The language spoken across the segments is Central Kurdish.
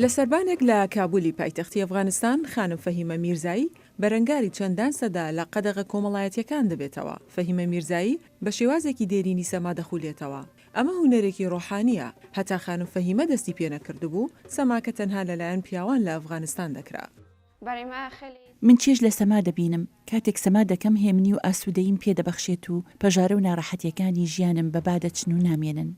لە سەربانێک لە کابولی پایتەختی ئەفغانستان خانم فەهیمە میرزایی بەرەنگاری چەندان سەدا لە قەدەغە کۆمەڵایەتیەکان دەبێتەوە. فەهیمە میرزایی بە شێوازێکی دێرینی سەما دەخولێتەوە. ئەمە هونەرێکی ڕۆحانیە، هەتا خانم فەهیمە دەستی پێ نەکردبوو سەماکە تەنها لەلایەن پیاوان لە ئەفغانستان دەکرا. من چێژ لە سەما دەبینم، کاتێک سەما دەکەم هێمنی و ئاسوودەیم پێدەبەخشێت و پەژارە و ناڕەحەتیەکانی ژیانم بەبادەچن و نامێنن.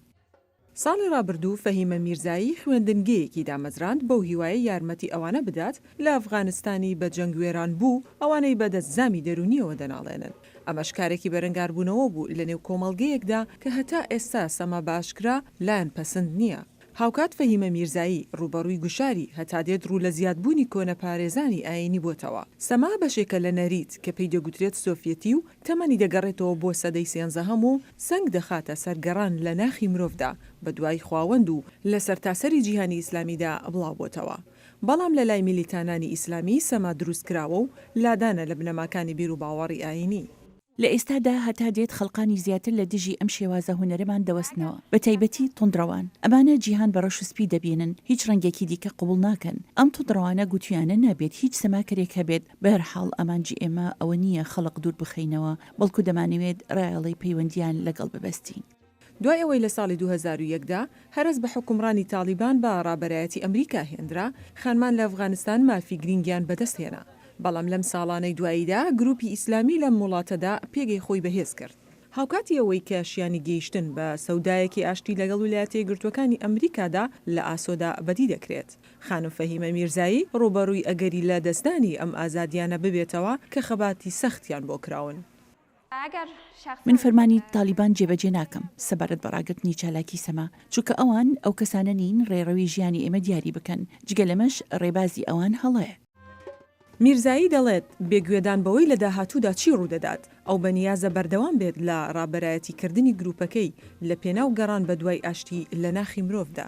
ساڵی ڕابردوو فەهیمە میرزایی خوێندنگەیەکی دامەزراند بەو هیوایە یارمەتی ئەوانە بدات لە ئەفغانستانی بە جەنگوێران بوو ئەوانەی بەدەست زامی دەرونیەوە دەناڵێنن. ئەمەش کارێکی بەرەنگاربوونەوە بوو لە نێو کۆمەڵگەیەکدا کە هەتا ئێستا سەما باشکرا لایەن پەسەند نییە. هاوکات فەهیمە میرزایی ڕوبەڕووی گوشاری هەتا دێت ڕوو لە زیادبوونی کۆنە پارێزانی ئاینی بۆتەوە. سەما بەشێکە لە نەریت کە پێی دەگوترێت سۆڤیەتی و تەمەنی دەگەڕێتەوە بۆ سەدەی سێنزەهەم و سنگ دەخاتە سەرگەڕان لە ناخی مرۆڤدا بە دوای خواوەند و لە سەرتاسەری جیهانی ئیسلامیدا بڵاو بۆتەوە. بەڵام لە لای میلیتانانی ئیسلامی سەما دروست کراوە و لادانە لە بنەماکانی بیر و باوەڕی ئاینی. لە ئێستادا هەتا دێت خەڵقانی زیاتر لە دژی ئەم شێوازە هونەرەمان دەوەستنەوە، بە تایبەتی تۆندڕەوان. ئەمانە جیهان بە ڕەش و سپی دەبێنن، هیچ ڕەنگێکی دیکە قبول ناکەن. ئەم تۆندڕەوانە گوتیانە نابێت هیچ سەماکەرێک هەبێت. بەهەرحاڵ ئەمانجی ئێمە ئەوە نییە خەڵق دوور بخەینەوە، بەڵکو دەمانەوێت ڕایەڵەی پەیوەندیان لەگەڵ ببەستین. دوای ئەوەی لە ساڵی 2001دا هەرس بە حکومڕانی تالیبان بە ڕابەرایەتی ئەمریکا هێنرا، خانمان لە ئەفغانستان مافی گرنگیان بەدەستهێنا. بەڵام لەم ساڵانەی دواییدا گروپی ئیسلامی لەم وڵاتەدا پێگەی خۆی بەهێز کرد. هاوکاتی ئەوەی کە شیانی گەیشتن بە سەودایەکی ئاشتی لەگەڵ ویلایەتە یەکگرتووەکانی ئەمریکادا لە ئاسۆدا بەدی دەکرێت. خانم فەهیمە میرزایی ڕوبەڕووی ئەگەری لە دەستدانی ئەم ئازادیانە ببێتەوە کە خەباتی سەختیان بۆ کراون. من فەرمانی تالیبان جێبەجێ ناکەم سەبارەت بە ڕاگرتنی چالاکی سەما، چونکە ئەوان ئەو کەسانە نین ڕێڕەوی ژیانی ئێمە دیاری بکەن، جگە لەمەش ڕێبازی ئەوان هەڵەیە. میرزایی دەڵێت بێگوێدان بەوەی لە داهاتوودا چی ڕوودەدات، ئەو بەنیازە بەردەوام بێت لە ڕابەرایەتیکردنی گروپەکەی لە پێناو گەڕان بە دوای ئاشتی لە ناخی مرۆڤدا.